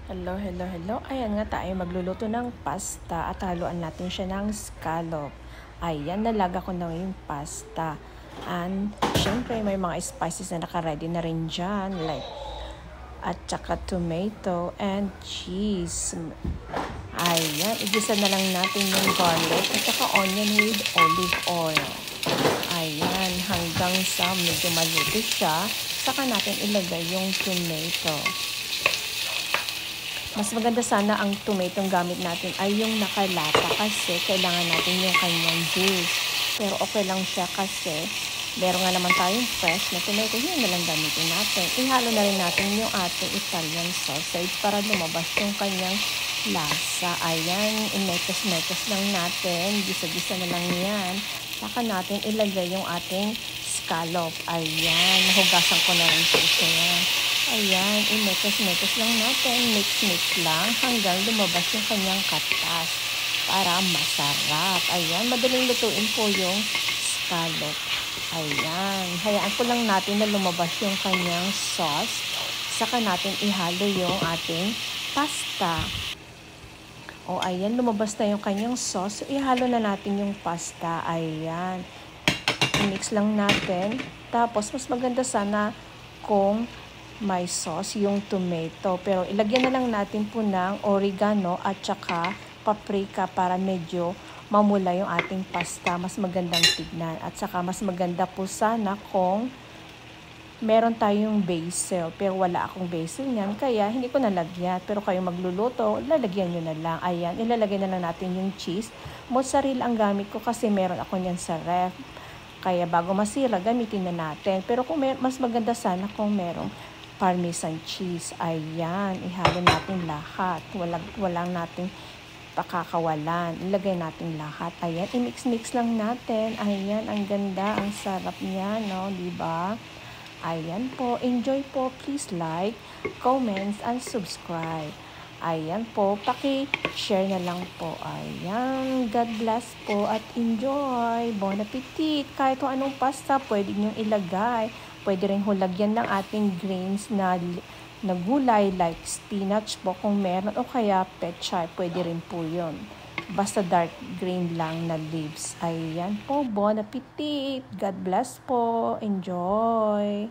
Hello, hello, hello. Ayan nga tayo magluluto ng pasta at haluan natin siya ng scallop. Ayan, nalaga ko na yung pasta. And syempre may mga spices na naka-ready na rin dyan. At saka tomato and cheese. Ayan, igisa na lang natin yung garlic at saka onion with olive oil. Ayan, hanggang sa medyo maluto siya, saka natin ilagay yung tomato. Mas maganda sana ang tomato gamit natin ay yung nakalata kasi kailangan natin yung kanyang juice. Pero okay lang siya kasi meron nga naman tayong fresh na tomato, yun na lang gamitin natin. Ihalo na rin natin yung ating Italian sausage para lumabas yung kanyang lasa. Ayan, imetos-metos lang natin, gisa-gisa na lang yan. Saka natin ilagay yung ating scallop. Ayan, nahugasan ko na rin siya. Ayan, imetos-metos lang natin, mix-mix lang hanggang lumabas yung kanyang katas para masarap. Ayan, madaling lutuin po yung scallop. Ayan, hayaan po lang natin na lumabas yung kanyang sauce. Saka natin ihalo yung ating pasta. O ayan, lumabas na yung kanyang sauce. So, ihalo na natin yung pasta. Ayan, i-mix lang natin. Tapos, mas maganda sana kung may sauce yung tomato. Pero ilagyan na lang natin po ng oregano at saka paprika para medyo mamula yung ating pasta. Mas magandang tignan. At saka mas maganda po sana kung meron tayong basil. Pero wala akong basil niyan, kaya hindi ko nalagyan. Pero kayo magluluto, lalagyan nyo na lang. Ayan, ilalagay na lang natin yung cheese. Mozzarella ang gamit ko kasi meron ako niyan sa ref. Kaya bago masira, gamitin na natin. Pero kung mas maganda sana kung merong Parmesan cheese. Ayan, ihalo natin lahat. Walang nating pakakawalan. Ilagay natin lahat. Ayan, i-mix-mix lang natin. Ayan, ang ganda, ang sarap niya, no? Diba? Ayan po, enjoy po. Please like, comments, and subscribe. Ayan po, paki-share na lang po. Ayan, God bless po at enjoy. Bon appetit. Kahit kung anong pasta, pwede niyong ilagay. Pwede rin hulagyan ng ating greens na gulay like spinach po kung meron o kaya pechay. Pwede rin po yun. Basta dark green lang na leaves. Ayan po, bon appetit. God bless po. Enjoy.